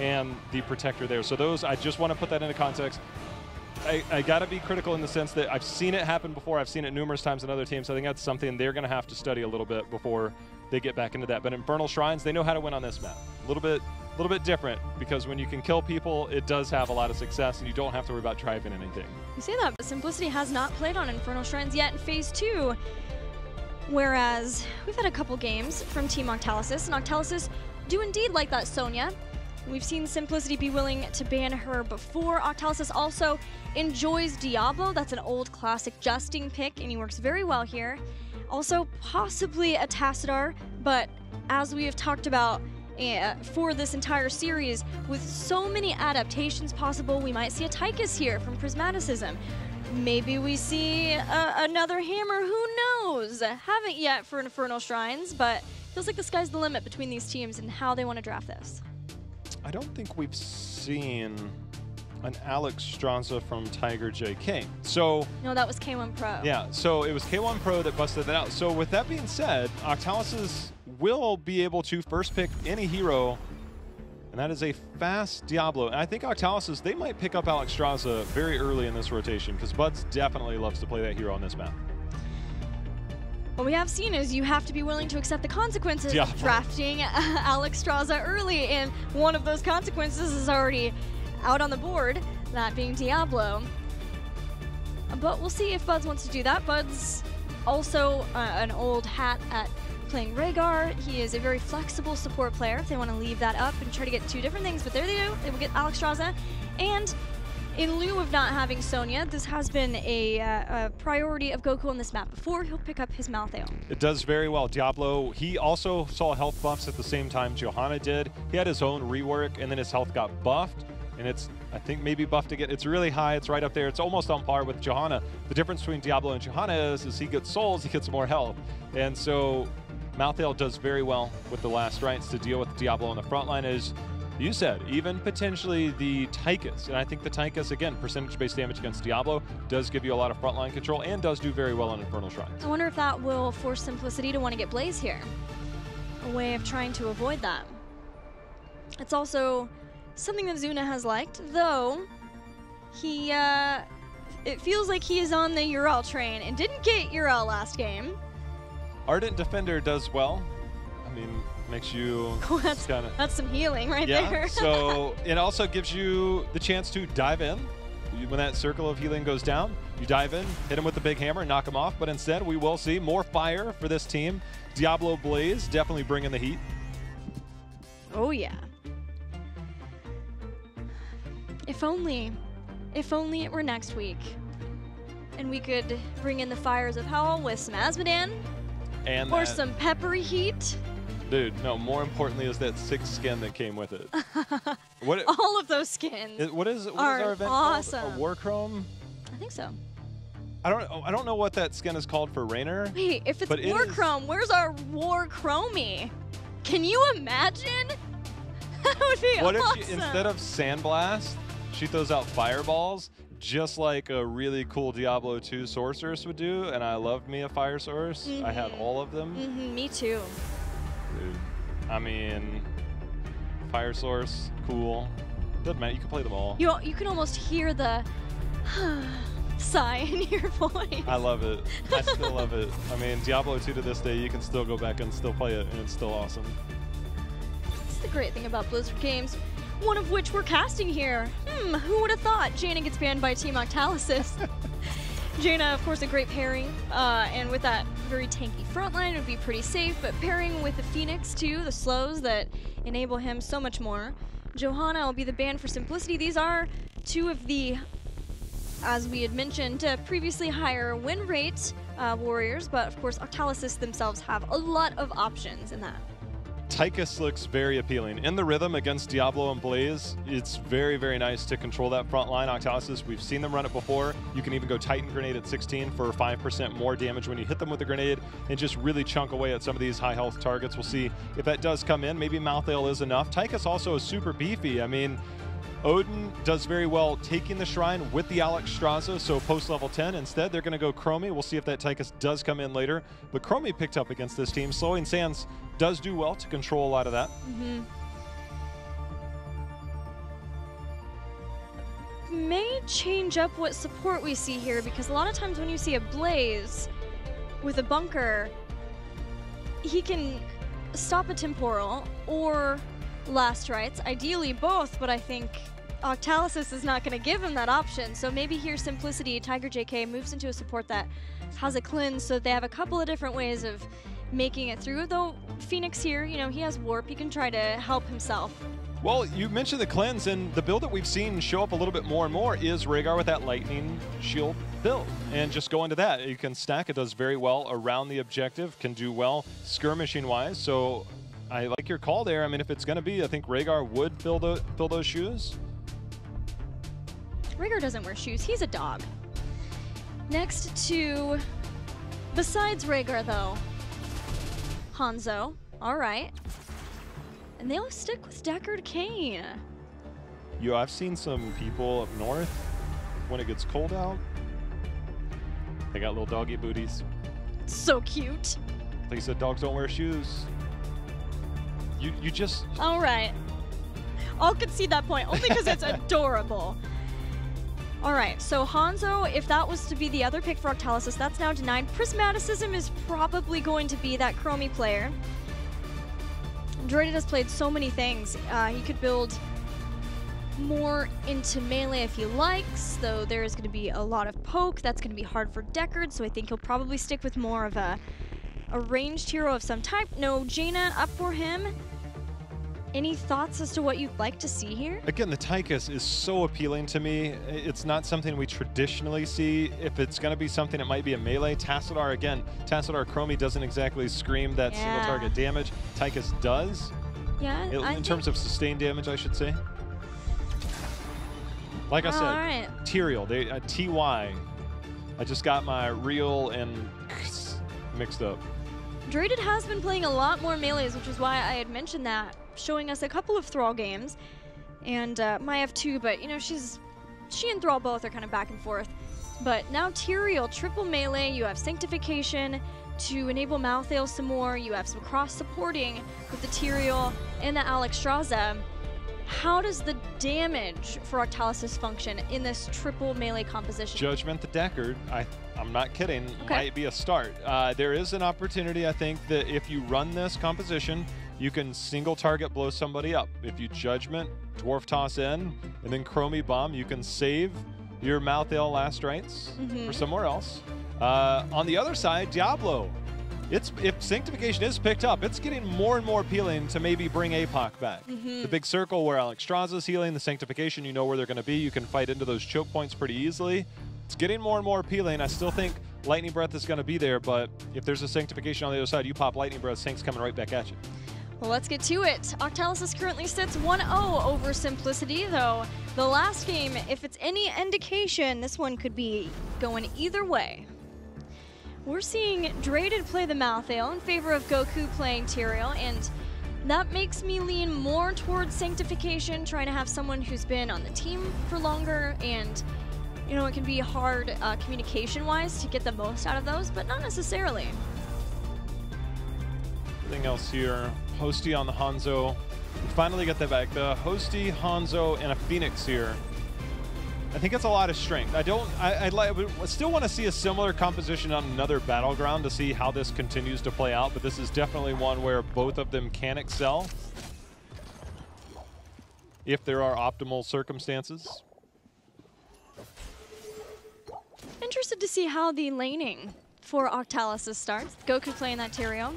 and the Protector there. So those, I just want to put that into context. I got to be critical in the sense that I've seen it happen before. I've seen it numerous times in other teams. I think that's something they're going to have to study a little bit before they get back into that. But Infernal Shrines, they know how to win on this map. A little bit different, because when you can kill people, it does have a lot of success, and you don't have to worry about driving anything. You say that, but Simplicity has not played on Infernal Shrines yet in Phase 2. Whereas we've had a couple games from Team Octalysis, and Octalysis do indeed like that Sonya. We've seen Simplicity be willing to ban her before. Octalysis also enjoys Diablo. That's an old classic justing pick, and he works very well here. Also, possibly a Tassadar, but as we have talked about for this entire series, with so many adaptations possible, we might see a Tychus here from Prismaticism. Maybe we see another Hammer, who knows? Haven't yet for Infernal Shrines, but feels like the sky's the limit between these teams and how they want to draft this. I don't think we've seen an Alex Stronza from Tiger J King. So no, that was K1 Pro. Yeah, so it was K1 Pro that busted that out. So with that being said, Octalysis will be able to first pick any hero, and that is a fast Diablo. And I think Octalysis, they might pick up Alex Stronza very early in this rotation, because Buds definitely loves to play that hero on this map. What we have seen is you have to be willing to accept the consequences of drafting Alex Stronza early, and one of those consequences is already out on the board, that being Diablo. But we'll see if Buds wants to do that. Buds also an old hat at playing Rhaegar. He is a very flexible support player if they want to leave that up and try to get two different things, but there they do. They will get Alex Stronza. And in lieu of not having Sonya, this has been a priority of Goku on this map before. He'll pick up his Malthael. It does very well. Diablo, he also saw health buffs at the same time Johanna did. He had his own rework, and then his health got buffed. And it's, I think, maybe buffed again. It's really high. It's right up there. It's almost on par with Johanna. The difference between Diablo and Johanna is he gets souls, he gets more health. And so Malthael does very well with the last rights to deal with Diablo on the front line. As you said, even potentially the Tychus. And I think the Tychus, again, percentage-based damage against Diablo does give you a lot of frontline control and does do very well on Infernal Shrines. I wonder if that will force Simplicity to want to get Blaze here. A way of trying to avoid that. It's also something that Zuna has liked, though he, it feels like he is on the Ural train and didn't get Ural last game. Ardent Defender does well. I mean, makes you that's some healing right there. So it also gives you the chance to dive in. When that circle of healing goes down, you dive in, hit him with the big hammer, knock him off. But instead, we will see more fire for this team. Diablo Blaze definitely bringing the heat. Oh yeah. If only it were next week, and we could bring in the fires of Howl with some Azmodan, and or some peppery heat. Dude, no, more importantly is that 6th skin that came with it. All of those skins what is are our event awesome. called? A War Chrome? I think so. I don't know what that skin is called for Raynor. Wait, if it's War Chrome, where's our War Chromie? Can you imagine? That would be awesome. What if she, instead of Sandblast, she throws out fireballs, just like a really cool Diablo 2 sorceress would do? And I love me a fire source. I have all of them. Me too. Dude, I mean, fire source, cool. Doesn't matter. You can play them all. You can almost hear the sigh in your voice. I love it. I still love it. I mean, Diablo 2 to this day, you can still go back and still play it, and it's still awesome. That's the great thing about Blizzard games, one of which we're casting here. Who would have thought Jaina gets banned by Team Octalysis? Jaina, of course, a great pairing, and with that very tanky frontline, it would be pretty safe, but pairing with the Phoenix, too, the slows that enable him so much more. Johanna will be the ban for Simplicity. These are two of the, as we had mentioned, previously higher win rate warriors, but of course, Octalysis themselves have a lot of options in that. Tychus looks very appealing. In the rhythm against Diablo and Blaze, it's very, very nice to control that front line. Octalysis, we've seen them run it before. You can even go Titan Grenade at 16 for 5% more damage when you hit them with the grenade and just really chunk away at some of these high health targets. We'll see if that does come in. Maybe Malthael is enough. Tychus also is super beefy. I mean, Odin does very well taking the shrine with the Alex Stronza, so post level 10. Instead, they're going to go Chromie. We'll see if that Tychus does come in later. But Chromie picked up against this team. Slowing Sands does do well to control a lot of that. may change up what support we see here, because a lot of times when you see a Blaze with a bunker, he can stop a temporal or last rites, ideally both, but I think Octalysis is not going to give him that option. So maybe here Simplicity, Tiger JK moves into a support that has a cleanse, so they have a couple of different ways of making it through. Though Phoenix here, you know, he has warp, he can try to help himself. Well, you mentioned the cleanse, and the build that we've seen show up a little bit more and more is Rhaegar with that lightning shield build. And just go into that. You can stack, it does very well around the objective, can do well skirmishing-wise. So I like your call there. I mean, if it's going to be, I think Rhaegar would fill those shoes. Rhaegar doesn't wear shoes, he's a dog. Next to, besides Rhaegar though, Hanzo, all right. And they'll stick with Deckard Cain. Yo, I've seen some people up north, when it gets cold out, they got little doggy booties. So cute. Like you said, dogs don't wear shoes. You just... All right. I'll concede that point, only because it's adorable. All right, so Hanzo, if that was to be the other pick for Octalysis, that's now denied. Prismaticism is probably going to be that Chromie player. Droided has played so many things. He could build more into melee if he likes, though there's going to be a lot of poke. That's going to be hard for Deckard, so I think he'll probably stick with more of a ranged hero of some type. No Jaina up for him. Any thoughts as to what you'd like to see here? Again, the Tychus is so appealing to me. It's not something we traditionally see. If it's going to be something, it might be a melee. Tassadar, again, Tassadar Chromie doesn't exactly scream that single target damage. Tychus does. Yeah, in terms of sustained damage, I should say. Like I said, Tyrael, TY. I just got my real and mixed up. Droided has been playing a lot more melees, which is why I had mentioned that, showing us a couple of Thrall games, and Maya too, but you know, she and Thrall both are kind of back and forth. But now Tyrael, triple melee, you have Sanctification to enable Malthael some more, you have some cross-supporting with the Tyrael and the Alexstrasza. How does the damage for Octalysis function in this triple melee composition? Judgment the Deckard, I'm not kidding, might be a start. There is an opportunity, I think, that if you run this composition, you can single target blow somebody up. If you Judgment, Dwarf Toss in, and then Chromie Bomb, you can save your Malthael last rites for somewhere else. On the other side, Diablo. If Sanctification is picked up, it's getting more and more appealing to maybe bring APOC back. The big circle where Alexstrasza's healing, the Sanctification, you know where they're going to be. You can fight into those choke points pretty easily. It's getting more and more appealing. I still think Lightning Breath is going to be there, but if there's a Sanctification on the other side, you pop Lightning Breath, Sanct's coming right back at you. Well, let's get to it. Octalysis currently sits 1-0 over Simplicity, though the last game, if it's any indication, this one could be going either way. We're seeing Droided play the Malthael in favor of Goku playing Tyrael, and that makes me lean more towards Sanctification, trying to have someone who's been on the team for longer, and you know, it can be hard communication-wise to get the most out of those, but not necessarily. Anything else here? Hosty on the Hanzo. We finally get that back. The Hosty, Hanzo, and a Phoenix here. I think it's a lot of strength. I still want to see a similar composition on another battleground to see how this continues to play out, but this is definitely one where both of them can excel if there are optimal circumstances. Interested to see how the laning for Octalysis starts. Goku playing that Tyrael,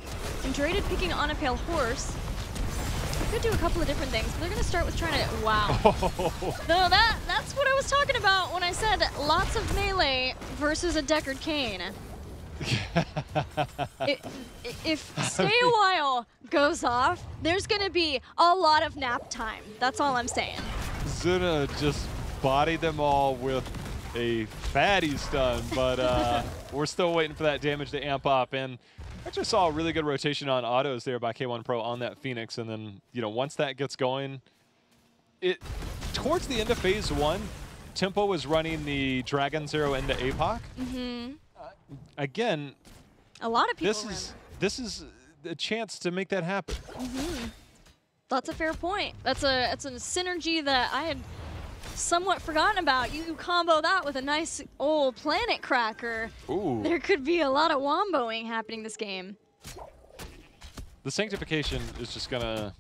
and Droided picking on a Pale Horse. Could do a couple of different things, but they're going to start with trying to... Wow. No, that's what I was talking about when I said lots of melee versus a Deckard Cain. If Stay a While goes off, there's going to be a lot of nap time. That's all I'm saying. Zuna just bodied them all with a fatty stun, but we're still waiting for that damage to amp up. And I just saw a really good rotation on autos there by K1 Pro on that Phoenix, and then, you know, once that gets going, towards the end of phase 1, Tempo was running the Dragon Zero into APOC. Again, a lot of people this is a chance to make that happen. That's a fair point. That's a synergy that I had somewhat forgotten about. You combo that with a nice old Planet Cracker. Ooh. There could be a lot of womboing happening this game. The Sanctification is just gonna,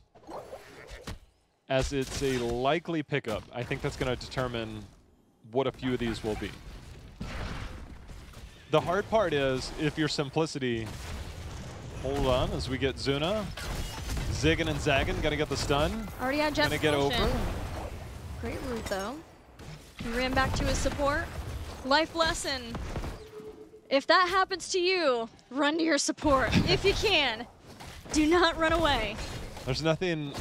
as it's a likely pickup, I think that's gonna determine what a few of these will be. The hard part is, if you're Simplicity, hold on as we get Zuna. Zigging and zagging, gonna get the stun. Already had Jet Gonna get over. Great route though. He ran back to his support. Life lesson. If that happens to you, run to your support. If you can. Do not run away. There's nothing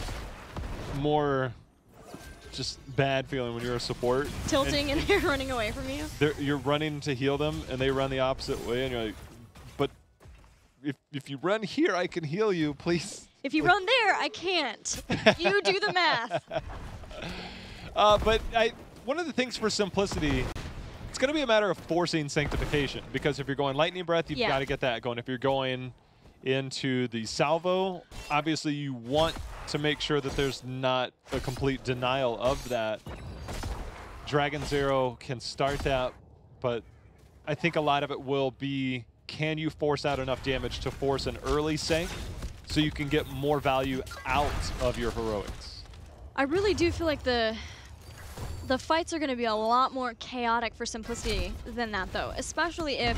more just bad feeling when you're a support. Tilting and they're running away from you. You're running to heal them and they run the opposite way and you're like, but if you run here, I can heal you, please. If you run there, I can't. You do the math. But one of the things for Simplicity, it's going to be a matter of forcing Sanctification, because if you're going Lightning Breath, you've got to get that going. If you're going into the Salvo, obviously you want to make sure that there's not a complete denial of that. Dragon Zero can start that, but I think a lot of it will be, can you force out enough damage to force an early Sank so you can get more value out of your heroics? I really do feel like the fights are going to be a lot more chaotic for Simplicity than that, though, especially if,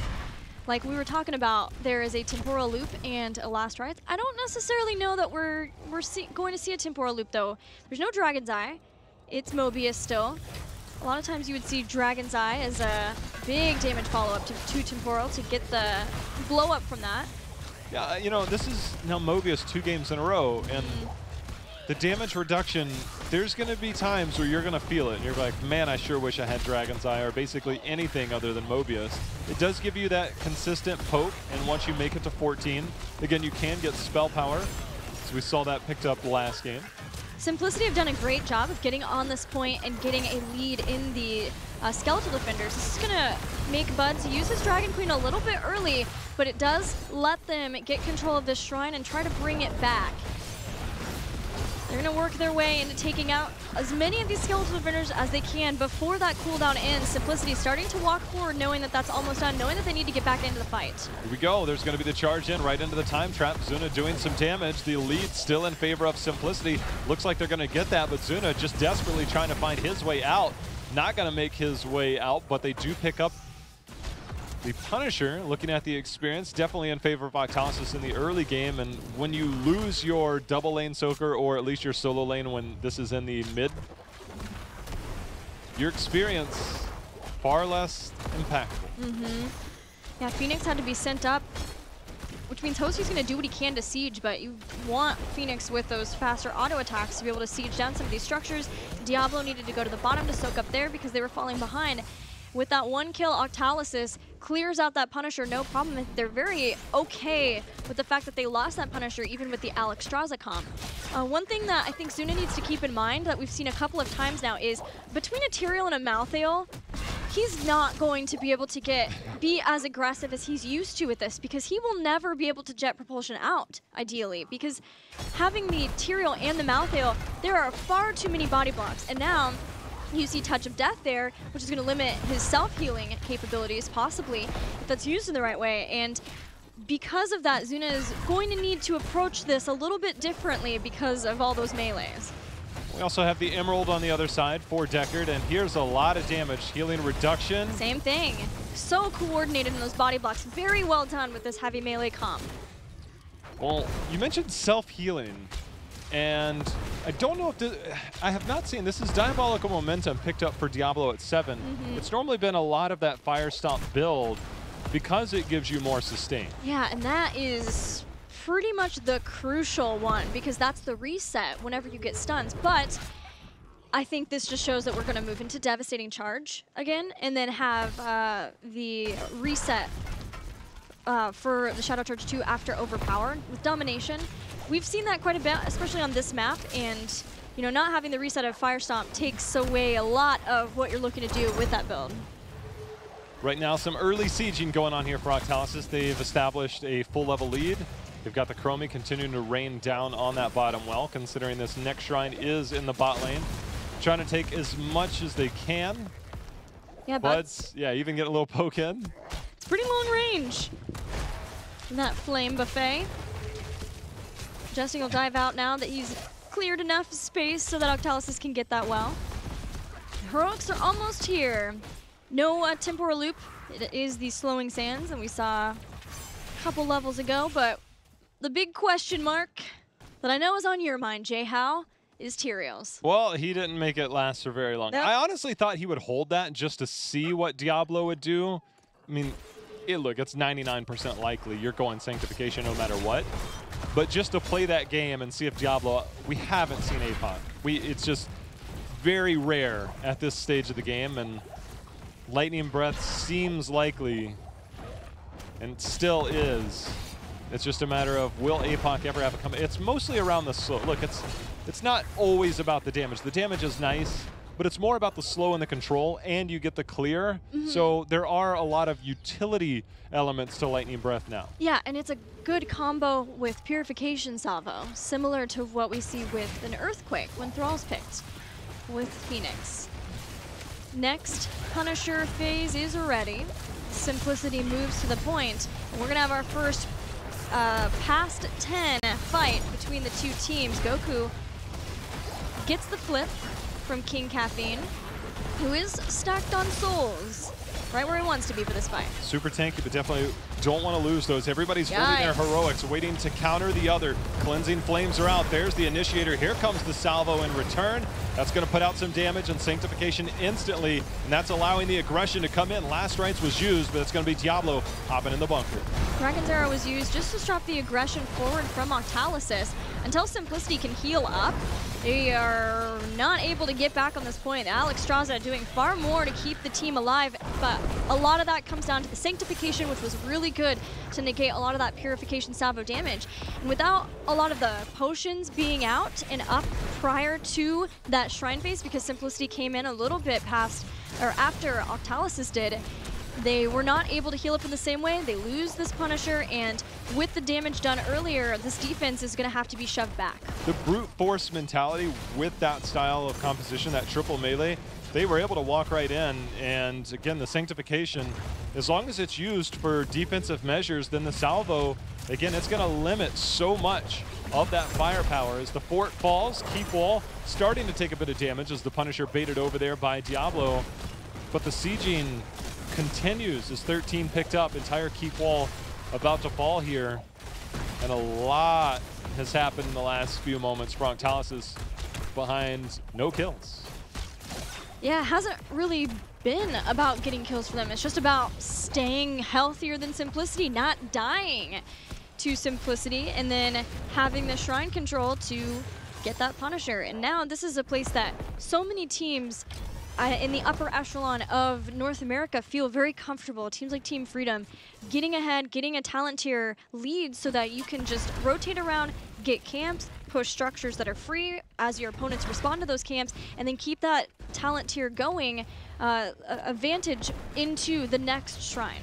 like we were talking about, there is a temporal loop and a last ride. I don't necessarily know that we're going to see a temporal loop, though. There's no Dragon's Eye. It's Mobius still. A lot of times you would see Dragon's Eye as a big damage follow-up to temporal to get the blow up from that. Yeah, you know, this is now Mobius 2 games in a row, and the damage reduction, there's going to be times where you're going to feel it, and you're like, man, I sure wish I had Dragon's Eye, or basically anything other than Mobius. It does give you that consistent poke, and once you make it to 14, again, you can get spell power. So we saw that picked up last game. Simplicity have done a great job of getting on this point and getting a lead in the Skeletal Defenders. This is going to make Buds use his Dragon Queen a little bit early, but it does let them get control of this shrine and try to bring it back. They're going to work their way into taking out as many of these Skeletal Defenders as they can before that cooldown ends. Simplicity starting to walk forward, knowing that that's almost done, knowing that they need to get back into the fight. Here we go. There's going to be the charge in right into the time trap. Zuna doing some damage. The lead still in favor of Simplicity. Looks like they're going to get that, but Zuna just desperately trying to find his way out. Not going to make his way out, but they do pick up the Punisher. Looking at the experience, definitely in favor of Octalysis in the early game, and when you lose your double lane soaker, or at least your solo lane when this is in the mid, your experience far less impactful. Yeah, Phoenix had to be sent up, which means Hostie's going to do what he can to siege, but you want Phoenix with those faster auto attacks to be able to siege down some of these structures. Diablo needed to go to the bottom to soak up there because they were falling behind. With that one kill, Octalysis clears out that Punisher, no problem. They're very okay with the fact that they lost that Punisher, even with the Alex Straza comp. One thing that I think Zuna needs to keep in mind that we've seen a couple of times now is between a Tyrael and a Malthael, he's not going to be able to be as aggressive as he's used to with this, because he will never be able to jet propulsion out, ideally, because having the Tyrael and the Malthael, there are far too many body blocks, and now you see Touch of Death there, which is going to limit his self-healing capabilities, possibly, if that's used in the right way. And because of that, Zuna is going to need to approach this a little bit differently because of all those melees. We also have the Emerald on the other side for Deckard, and here's a lot of damage. Healing reduction. Same thing. So coordinated in those body blocks. Very well done with this heavy melee comp. Well, you mentioned self-healing. And I don't know if I have not seen, this is Diabolical Momentum picked up for Diablo at 7. It's normally been a lot of that Fire Stomp build because it gives you more sustain. Yeah, and that is pretty much the crucial one, because that's the reset whenever you get stuns. But I think this just shows that we're going to move into Devastating Charge again, and then have the reset for the Shadow Charge 2 after Overpower with Domination. We've seen that quite a bit, especially on this map, and you know, not having the reset of Fire Stomp takes away a lot of what you're looking to do with that build. Right now, some early sieging going on here for Octalysis. They've established a full level lead. They've got the Chromie continuing to rain down on that bottom well, considering this next shrine is in the bot lane. trying to take as much as they can. Yeah, Buds, yeah, even get a little poke in. It's pretty long range. That flame buffet. Jesting will dive out now that he's cleared enough space so that Octalysis can get that well. Heroics are almost here. No temporal loop. It is the slowing sands that we saw a couple levels ago, but the big question mark that I know is on your mind, Jay Howe, is Tyrios. Well, he didn't make it last for very long. Nope. I honestly thought he would hold that just to see what Diablo would do. I mean, look, it's 99% likely you're going Sanctification no matter what. But just to play that game and see if Diablo, we haven't seen APOC. It's just very rare at this stage of the game, and Lightning Breath seems likely, and still is. It's just a matter of, will APOC ever have a come? It's mostly around the slow. Look, it's not always about the damage. The damage is nice, but it's more about the slow and the control, and you get the clear. So there are a lot of utility elements to Lightning Breath now. Yeah, and it's a good combo with Purification Salvo, similar to what we see with an Earthquake when Thrall's picked with Phoenix. Next Punisher phase is ready. Simplicity moves to the point. And we're gonna have our first past 10 fight between the two teams. Goku gets the flip from King Caffeine, who is stacked on souls, right where he wants to be for this fight. Super tanky, but definitely don't want to lose those. Everybody's holding their heroics, waiting to counter the other. Cleansing Flames are out. There's the initiator. Here comes the salvo in return. That's going to put out some damage and Sanctification instantly, and that's allowing the aggression to come in. Last Rites was used, but it's going to be Diablo hopping in the bunker. Dragon's Arrow was used just to stop the aggression forward from Octalysis. Until Simplicity can heal up, they are not able to get back on this point. Alex Straza doing far more to keep the team alive, but a lot of that comes down to the Sanctification, which was really good to negate a lot of that Purification Salvo damage. And without a lot of the potions being out and up prior to that Shrine phase, because Simplicity came in a little bit past, or after Octalysis did, they were not able to heal up in the same way. They lose this Punisher, and with the damage done earlier, this defense is going to have to be shoved back. The brute force mentality with that style of composition, that triple melee, they were able to walk right in, and again, the Sanctification, as long as it's used for defensive measures, then the salvo, again, it's going to limit so much of that firepower. As the fort falls, Keep Wall starting to take a bit of damage as the Punisher baited over there by Diablo, but the sieging continues as 13 picked up, entire Keep Wall about to fall here, and a lot has happened in the last few moments for Octalysis behind no kills. Yeah, it hasn't really been about getting kills for them. It's just about staying healthier than Simplicity, not dying to Simplicity, and then having the Shrine control to get that Punisher. And now this is a place that so many teams in the upper echelon of North America feel very comfortable. Teams like Team Freedom getting ahead, getting a talent tier lead so that you can just rotate around, get camps, push structures that are free as your opponents respond to those camps, and then keep that talent tier going, advantage into the next Shrine.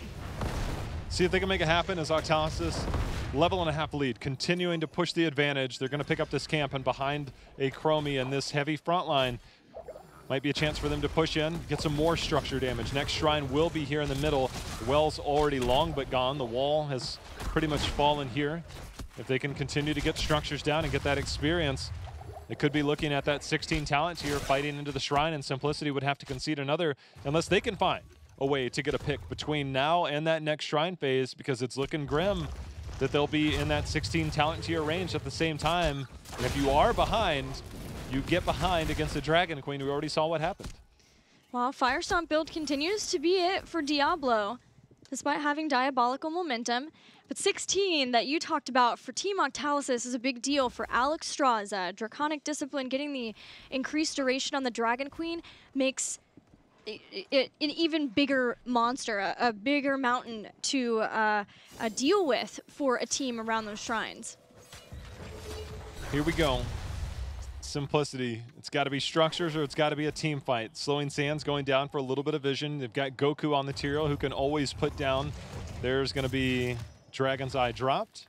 See if they can make it happen as Octalysis, level and a half lead, continuing to push the advantage. They're going to pick up this camp, and behind a Chromie and this heavy front line, might be a chance for them to push in, get some more structure damage. Next Shrine will be here in the middle. The well's already long but gone. The wall has pretty much fallen here. If they can continue to get structures down and get that experience, they could be looking at that 16 talent tier fighting into the Shrine, and Simplicity would have to concede another unless they can find a way to get a pick between now and that next Shrine phase, because it's looking grim that they'll be in that 16 talent tier range at the same time. And if you are behind, you get behind against the Dragon Queen. We already saw what happened. Well, Firestomp build continues to be it for Diablo, despite having diabolical momentum. But 16 that you talked about for Team Octalysis is a big deal for Alex Straza. Draconic Discipline getting the increased duration on the Dragon Queen makes it an even bigger monster, a bigger mountain to deal with for a team around those shrines. Here we go. Simplicity. It's got to be structures or it's got to be a team fight. Slowing Sands going down for a little bit of vision. They've got Goku on the Tyrael who can always put down. There's going to be Dragon's Eye dropped.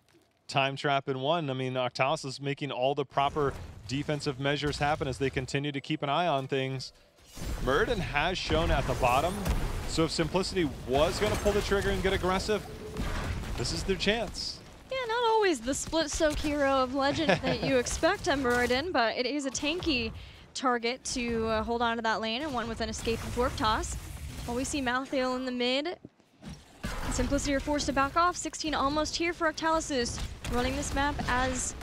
Time Trap in one. I mean, Octalysis is making all the proper defensive measures happen as they continue to keep an eye on things. Muradin has shown at the bottom, so if Simplicity was going to pull the trigger and get aggressive, this is their chance. Yeah, not always the split soak hero of legend that you expect on Muradin, but it is a tanky target to hold on to that lane, and one with an escape and dwarf toss. While we see Malthael in the mid, Simplicity are forced to back off. 16 almost here for Octalysis, running this map as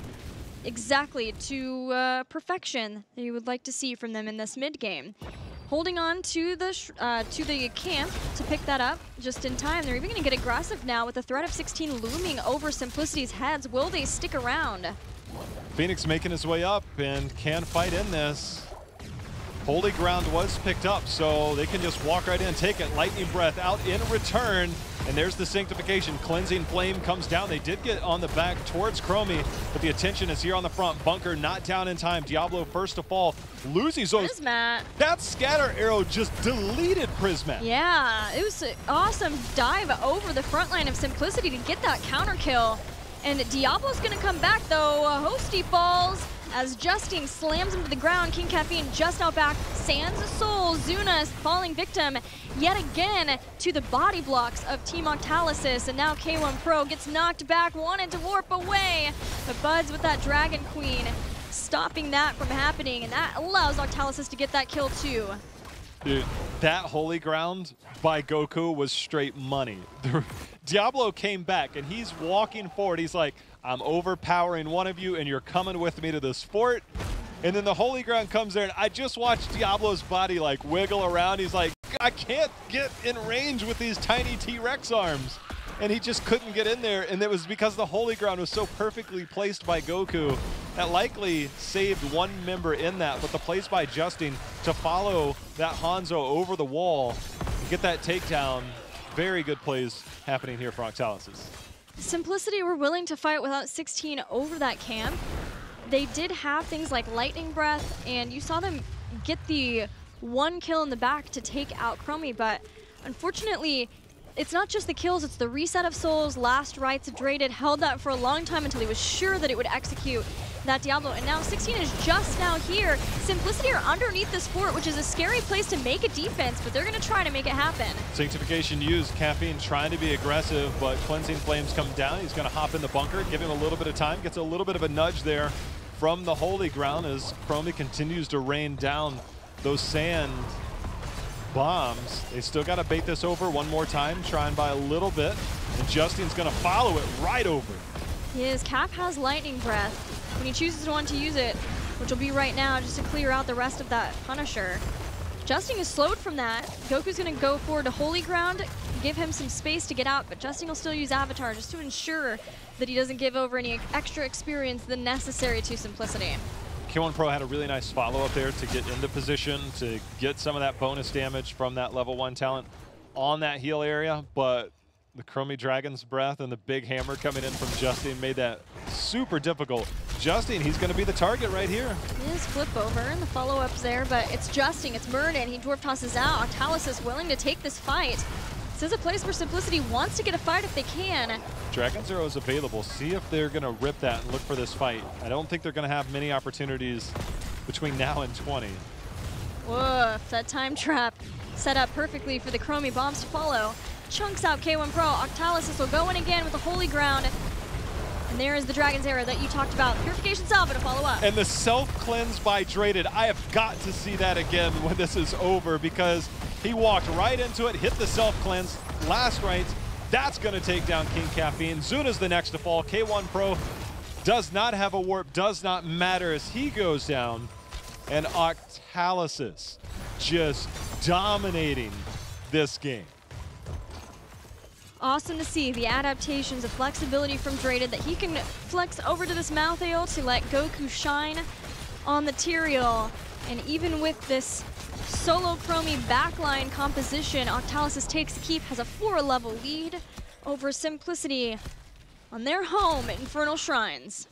exactly to perfection that you would like to see from them in this mid game. Holding on to the camp to pick that up just in time. They're even going to get aggressive now with the threat of 16 looming over Simplicity's heads. Will they stick around? Phoenix making his way up and can fight in this. Holy ground was picked up, so they can just walk right in, take it. Lightning breath out in return. And there's the sanctification. Cleansing flame comes down. They did get on the back towards Chromie, but the attention is here on the front. Bunker not down in time. Diablo first to fall. Loses those. Prismat. That scatter arrow just deleted Prismat. Yeah, it was an awesome dive over the front line of Simplicity to get that counter kill. And Diablo's gonna come back though. Hosty falls as Justine slams him to the ground. King Caffeine just out back. Sands Soul. Zuna is falling victim yet again to the body blocks of Team Octalysis. And now K1 Pro gets knocked back, wanted to warp away. But Buds with that Dragon Queen stopping that from happening. And that allows Octalysis to get that kill too. Dude, that holy ground by Goku was straight money. Diablo came back and he's walking forward. He's like, I'm overpowering one of you and you're coming with me to this fort. And then the holy ground comes there and I just watched Diablo's body like wiggle around. He's like, I can't get in range with these tiny T-Rex arms. And he just couldn't get in there. And it was because the holy ground was so perfectly placed by Goku that likely saved one member in that. But the place by Justine to follow that Hanzo over the wall and get that takedown, very good plays happening here for Octalysis. Simplicity were willing to fight without 16 over that camp. They did have things like Lightning Breath, and you saw them get the one kill in the back to take out Chromie, but unfortunately, it's not just the kills, it's the reset of souls, last rites. Draded held that for a long time until he was sure that it would execute that Diablo, and now 16 is just now here. Simplicity are underneath this fort, which is a scary place to make a defense, but they're gonna try to make it happen. Sanctification used, Caffeine trying to be aggressive, but Cleansing Flames come down. He's gonna hop in the bunker, give him a little bit of time, gets a little bit of a nudge there from the holy ground as Chromie continues to rain down those sand bombs. They still got to bait this over one more time, try and buy a little bit, and Justine's going to follow it right over. His Cap has Lightning Breath when he chooses to want to use it, which will be right now just to clear out the rest of that Punisher. Justine is slowed from that. Goku's going to go forward to Holy Ground, give him some space to get out, but Justine will still use Avatar just to ensure that he doesn't give over any extra experience than necessary to Simplicity. K1 Pro had a really nice follow-up there to get into position, to get some of that bonus damage from that level 1 talent on that heal area, but the Chromie Dragon's Breath and the big hammer coming in from Justine made that super difficult. Justine, he's going to be the target right here. He is flip over, and the follow-up's there, but it's Justine, it's Muradin. He dwarf tosses out. Octalysis willing to take this fight. This is a place where Simplicity wants to get a fight if they can. Dragon's Arrow is available. See if they're going to rip that and look for this fight. I don't think they're going to have many opportunities between now and 20. Woof, that time trap set up perfectly for the Chromie bombs to follow. Chunks out K1 Pro. Octalysis will go in again with the Holy Ground. And there is the Dragon's Arrow that you talked about. Purification Salva to follow up. And the self-cleanse by Draded. I have got to see that again when this is over, because he walked right into it, hit the self-cleanse, last rites. That's going to take down King Caffeine. Zuna's the next to fall. K1 Pro does not have a warp, does not matter as he goes down. And Octalysis just dominating this game. Awesome to see the adaptations of flexibility from Draded, that he can flex over to this Malthael to let Goku shine on the Tyrael. And even with this solo Chromie backline composition, Octalysis takes the keep, has a 4-level lead over Simplicity on their home, Infernal Shrines.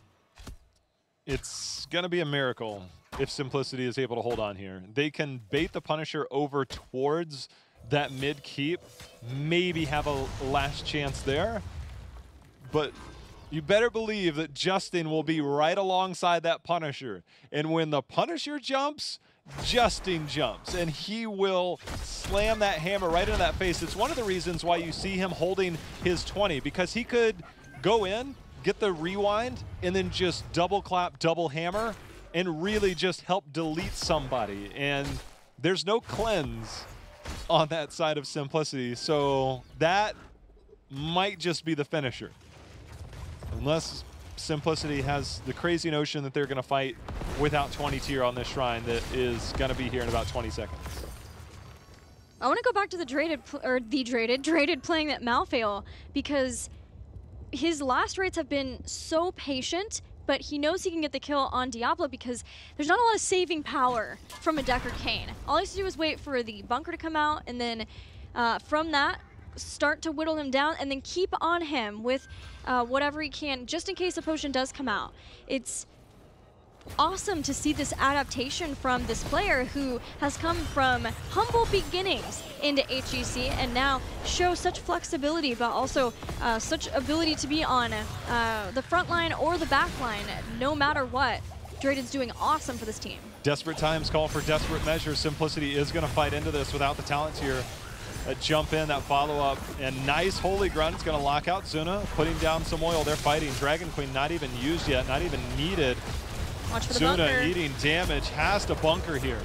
It's going to be a miracle if Simplicity is able to hold on here. They can bait the Punisher over towards that mid keep, maybe have a last chance there, but You better believe that Justin will be right alongside that Punisher. And when the Punisher jumps, Justin jumps, and he will slam that hammer right into that face. It's one of the reasons why you see him holding his 20, because he could go in, get the rewind, and then just double clap, double hammer, and really just help delete somebody. And there's no cleanse on that side of Simplicity, so that might just be the finisher. Unless Simplicity has the crazy notion that they're going to fight without 20 tier on this shrine that is going to be here in about 20 seconds. I want to go back to the Draded playing that Malfail, because his last rates have been so patient, but he knows he can get the kill on Diablo because there's not a lot of saving power from a Decker Kane. All he has to do is wait for the bunker to come out, and then from that, start to whittle him down, and then keep on him with whatever he can, just in case a potion does come out. It's awesome to see this adaptation from this player who has come from humble beginnings into HGC and now shows such flexibility, but also such ability to be on the front line or the back line, no matter what. Draded's doing awesome for this team. Desperate times call for desperate measures. Simplicity is going to fight into this without the talents here. That jump in, that follow-up, and nice Holy Grunt. It's going to lock out Zuna, putting down some oil. They're fighting. Dragon Queen not even used yet, not even needed. Watch for the Zuna bunker. eating damage, has to bunker here.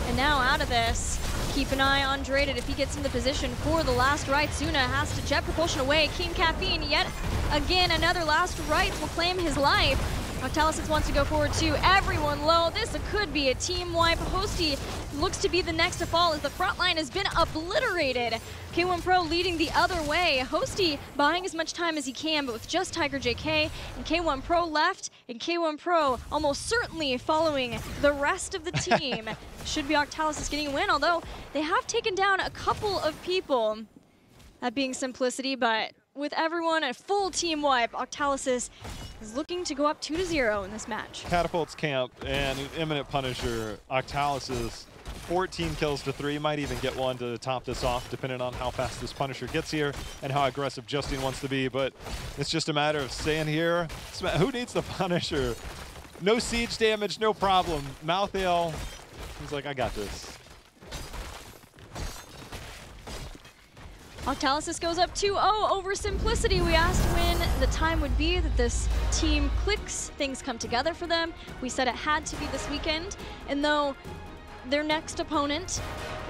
And now out of this, keep an eye on Draded if he gets in the position for the last right. Zuna has to jet propulsion away. King Caffeine yet again, another last right will claim his life. Octalysis wants to go forward too. Everyone low. This could be a team wipe. Hosty looks to be the next to fall as the front line has been obliterated. K1 Pro leading the other way. Hosty buying as much time as he can, but with just Tiger JK and K1 Pro left, and K1 Pro almost certainly following the rest of the team. Should be Octalysis getting a win, although they have taken down a couple of people, that being Simplicity, but with everyone a full team wipe, Octalysis is looking to go up 2-0 in this match. Catapults camp and an imminent Punisher. Octalysis 14 kills to 3, might even get one to top this off depending on how fast this Punisher gets here and how aggressive Justin wants to be, but it's just a matter of staying here. Who needs the Punisher? No siege damage, no problem. Malfail, he's like, I got this. Octalysis goes up 2-0 over Simplicity. We asked when the time would be that this team clicks, things come together for them. We said it had to be this weekend, and though their next opponent,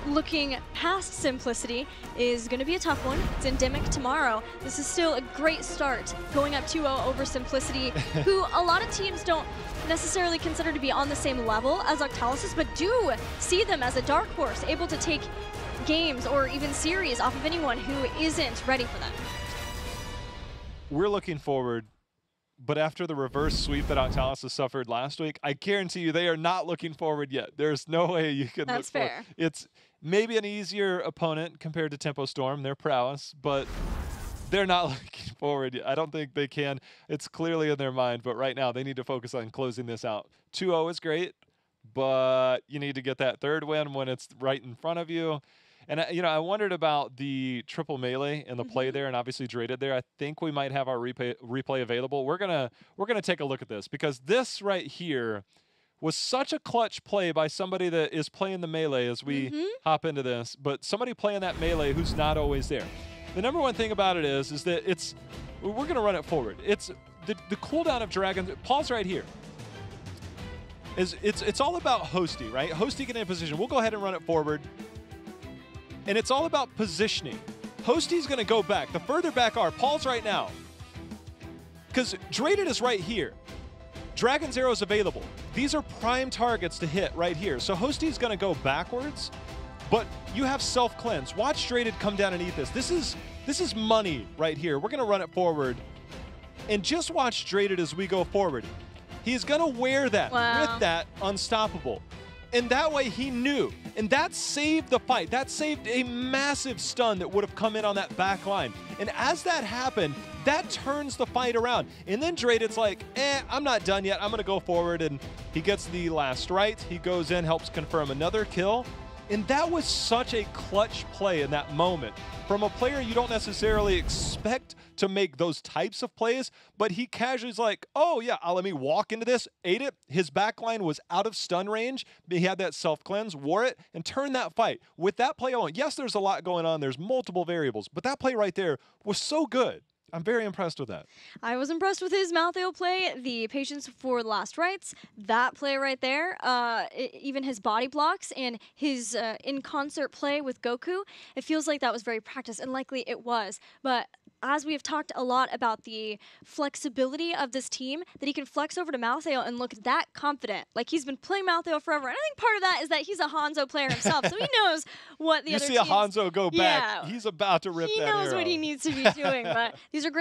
looking past Simplicity, is going to be a tough one. It's endemic tomorrow. This is still a great start, going up 2-0 over Simplicity, who a lot of teams don't necessarily consider to be on the same level as Octalysis, but do see them as a dark horse, able to take games or even series off of anyone who isn't ready for them. We're looking forward, but after the reverse sweep that Octalysis suffered last week, I guarantee you they are not looking forward yet. There's no way you can That's look fair. forward. It's maybe an easier opponent compared to Tempo Storm, their prowess, but they're not looking forward yet. I don't think they can. It's clearly in their mind, but right now they need to focus on closing this out. 2-0 is great, but you need to get that third win when it's right in front of you. And I wondered about the triple melee and the play there, and obviously Draded there. I think we might have our replay available. We're gonna take a look at this, because this right here was such a clutch play by somebody that is playing the melee as we hop into this, but somebody playing that melee who's not always there. The number one thing about it is that we're gonna run it forward. It's the cooldown of Dragons. Paul's right here. It's all about Hosty, right? Hosty getting in position. We'll go ahead and run it forward. And it's all about positioning. Hosty's going to go back. The further back are, Paul's right now. Because Draded is right here. Dragon's Arrow is available. These are prime targets to hit right here. So Hosty's going to go backwards, but you have self-cleanse. Watch Draded come down and eat this. This is money right here. We're going to run it forward. And just watch Draded as we go forward. He's going to wear that with that unstoppable. And that way he knew. And that saved the fight. That saved a massive stun that would have come in on that back line. And as that happened, that turns the fight around. And then Draded's like, I'm not done yet. I'm going to go forward. And he gets the last right. He goes in, helps confirm another kill. And that was such a clutch play in that moment from a player you don't necessarily expect to make those types of plays, but he casually is like, oh yeah, let me walk into this, ate it. His backline was out of stun range. He had that self-cleanse, wore it, and turned that fight. With that play alone, yes, there's a lot going on. There's multiple variables, but that play right there was so good. I'm very impressed with that. I was impressed with his Malthael play, the patience for last rites, that play right there, even his body blocks and his in-concert play with Goku. It feels like that was very practiced, and likely it was. But as we have talked a lot about the flexibility of this team, that he can flex over to Malthael and look that confident. Like, he's been playing Malthael forever. And I think part of that is that he's a Hanzo player himself, so he knows what the other teams... You see a Hanzo go back, he's about to rip that arrow. He knows what he needs to be doing, but these are great